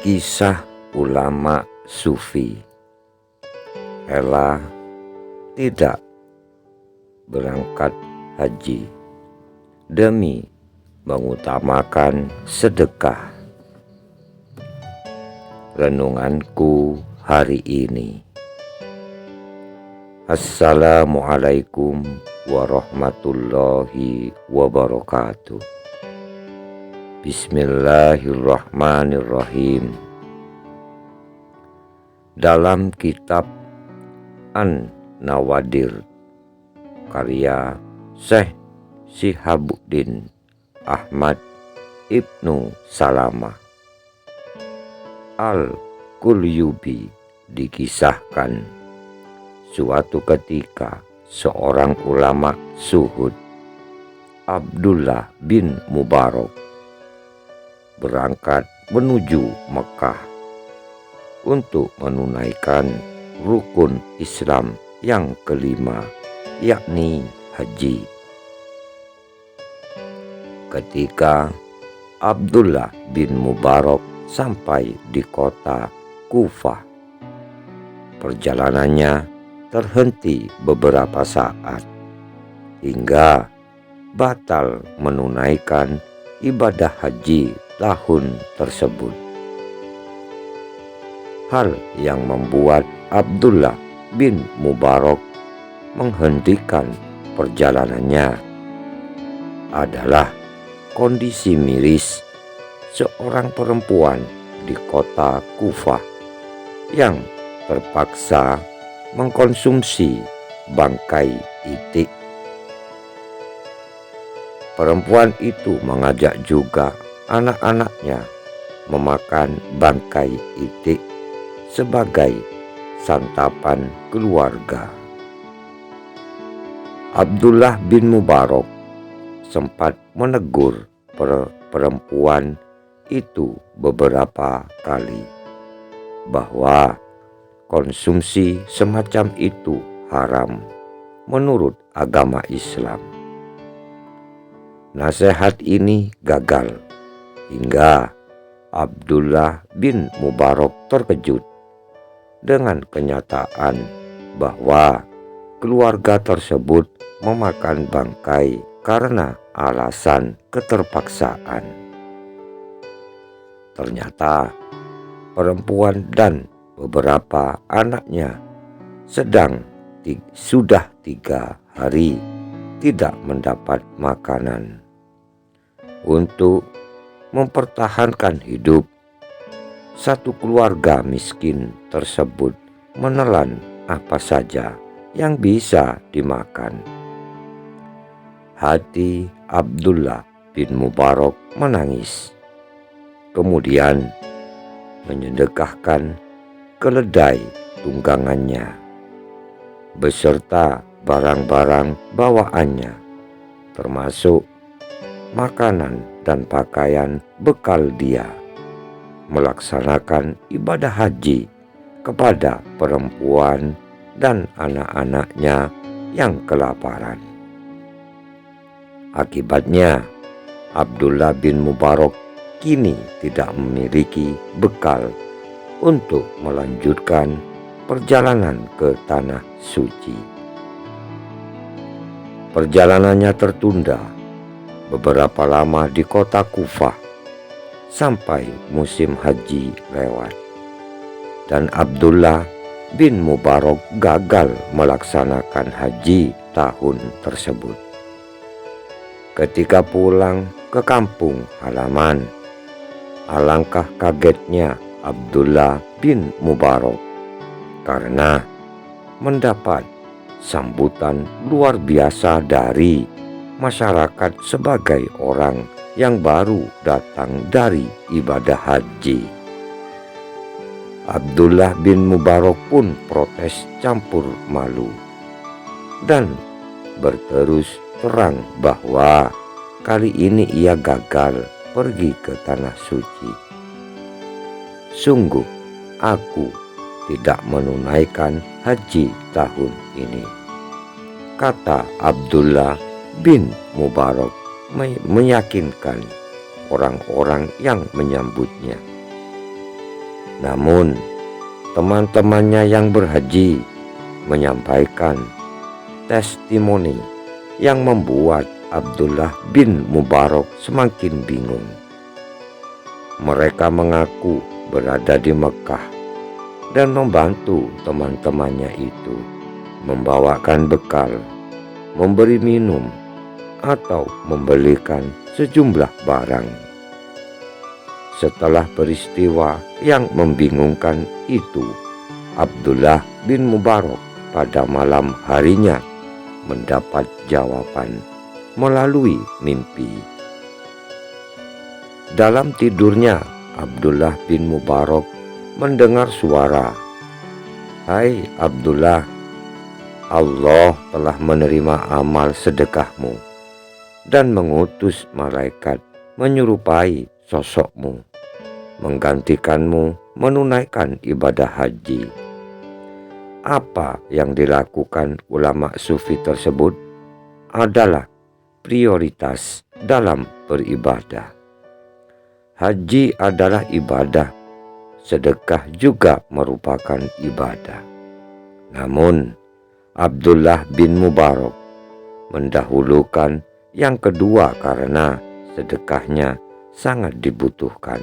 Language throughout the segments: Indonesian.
Kisah ulama sufi rela tidak berangkat haji demi mengutamakan sedekah. Renunganku hari ini. Assalamualaikum warahmatullahi wabarakatuh. Bismillahirrahmanirrahim. Dalam kitab An-Nawadir karya Syekh Syihabuddin Ahmad Ibnu Salamah Al-Qulyubi dikisahkan suatu ketika seorang ulama zuhud, Abdullah bin Mubarak, berangkat menuju Mekah untuk menunaikan rukun Islam yang kelima, yakni haji. Ketika Abdullah bin Mubarak sampai di kota Kufah, perjalanannya terhenti beberapa saat hingga batal menunaikan ibadah haji tahun tersebut. Hal yang membuat Abdullah bin Mubarak menghentikan perjalanannya adalah kondisi miris seorang perempuan di kota Kufah yang terpaksa mengkonsumsi bangkai itik. Perempuan itu mengajak juga anak-anaknya memakan bangkai itik sebagai santapan keluarga. Abdullah bin Mubarak sempat menegur perempuan itu beberapa kali bahwa konsumsi semacam itu haram menurut agama Islam. Nasihat ini gagal hingga Abdullah bin Mubarak terkejut dengan kenyataan bahwa keluarga tersebut memakan bangkai karena alasan keterpaksaan. Ternyata perempuan dan beberapa anaknya sudah 3 hari tidak mendapat makanan. Untuk mempertahankan hidup, satu keluarga miskin tersebut menelan apa saja yang bisa dimakan. Hati Abdullah bin Mubarak menangis, kemudian menyedekahkan keledai tunggangannya beserta barang-barang bawaannya, termasuk makanan dan pakaian bekal dia melaksanakan ibadah haji kepada perempuan dan anak-anaknya yang kelaparan. Akibatnya, Abdullah bin Mubarak kini tidak memiliki bekal untuk melanjutkan perjalanan ke tanah suci. Perjalanannya tertunda beberapa lama di kota Kufah sampai musim haji lewat, dan Abdullah bin Mubarak gagal melaksanakan haji tahun tersebut. Ketika pulang ke kampung halaman, alangkah kagetnya Abdullah bin Mubarak karena mendapat sambutan luar biasa dari masyarakat sebagai orang yang baru datang dari ibadah haji. Abdullah bin Mubarak pun protes campur malu dan berterus terang bahwa kali ini ia gagal pergi ke tanah suci. Sungguh aku tidak menunaikan haji tahun ini, kata Abdullah bin Mubarak meyakinkan orang-orang yang menyambutnya. Namun teman-temannya yang berhaji menyampaikan testimoni yang membuat Abdullah bin Mubarak semakin bingung. Mereka mengaku berada di Mekah dan membantu teman-temannya itu membawakan bekal, memberi minum, atau membelikan sejumlah barang. Setelah peristiwa yang membingungkan itu, Abdullah bin Mubarak pada malam harinya mendapat jawaban melalui mimpi. Dalam tidurnya, Abdullah bin Mubarak mendengar suara, "Hai Abdullah, Allah telah menerima amal sedekahmu dan mengutus malaikat menyerupai sosokmu, menggantikanmu menunaikan ibadah haji." Apa yang dilakukan ulama sufi tersebut adalah prioritas dalam beribadah. Haji adalah ibadah, sedekah juga merupakan ibadah. Namun Abdullah bin Mubarak mendahulukan yang kedua karena sedekahnya sangat dibutuhkan.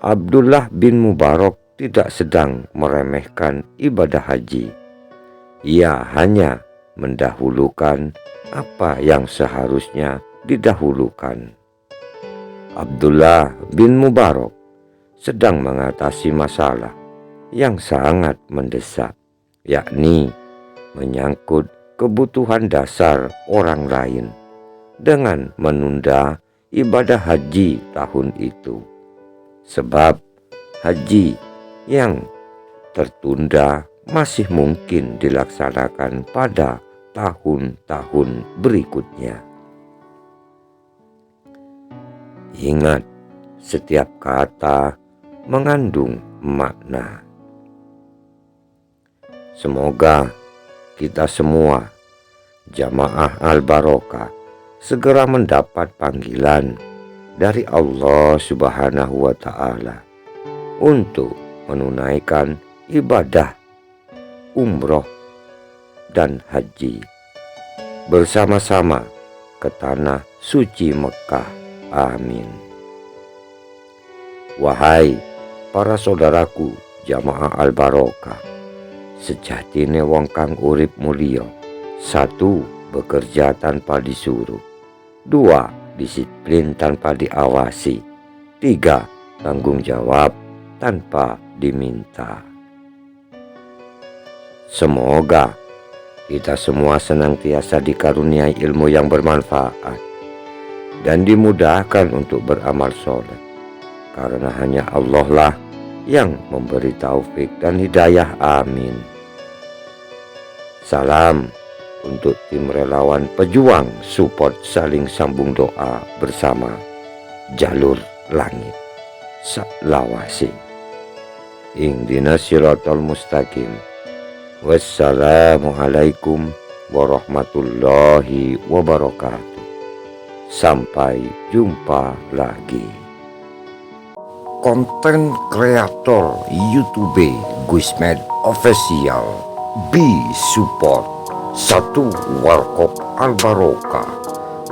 Abdullah bin Mubarak tidak sedang meremehkan ibadah haji. Ia hanya mendahulukan apa yang seharusnya didahulukan. Abdullah bin Mubarak sedang mengatasi masalah yang sangat mendesak, yakni menyangkut kebutuhan dasar orang lain dengan menunda ibadah haji tahun itu. Sebab haji yang tertunda masih mungkin dilaksanakan pada tahun-tahun berikutnya. Ingat, setiap kata mengandung makna. Semoga kita semua jamaah Al-Barokah segera mendapat panggilan dari Allah Subhanahu wa Ta'ala untuk menunaikan ibadah umroh dan haji bersama-sama ke tanah suci Mekah. Amin. Wahai para saudaraku jamaah Al-Barokah, sejatine wong kang urip mulya, 1. Bekerja tanpa disuruh, 2. Disiplin tanpa diawasi, 3. Tanggung jawab tanpa diminta. Semoga kita semua senantiasa dikaruniai ilmu yang bermanfaat dan dimudahkan untuk beramal soleh, karena hanya Allah lah yang memberi taufik dan hidayah. Amin. Salam untuk tim relawan pejuang support saling sambung doa bersama Jalur Langit. Salawasi. Ihdinas siratal mustaqim. Wassalamualaikum warahmatullahi wabarakatuh. Sampai jumpa lagi. Konten kreator YouTube Gusmed Official B Support. 1. Warkop Al-Barokah,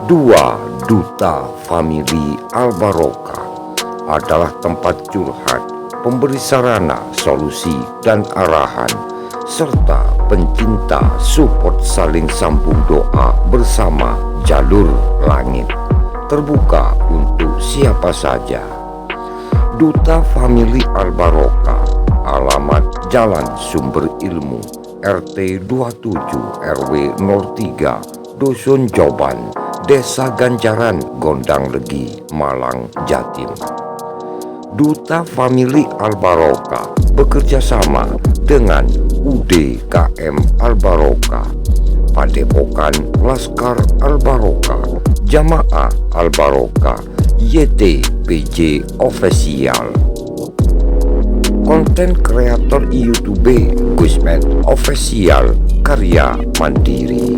2. Duta Family Al-Barokah adalah tempat curhat, pemberi sarana, solusi, dan arahan, serta pencinta support saling sambung doa bersama Jalur Langit. Terbuka untuk siapa saja. Duta Family Al-Barokah, alamat Jalan Sumber Ilmu, RT 27 RW 03, Dusun Joban, Desa Ganjaran, Gondang Legi, Malang, Jatim. Duta Family Al-Barokah bekerja sama dengan UDKM Al-Barokah, Padepokan Laskar Al-Barokah, Jamaah Al-Barokah, YTPJ Official. Konten kreator YouTube Gusmed Official, karya mandiri.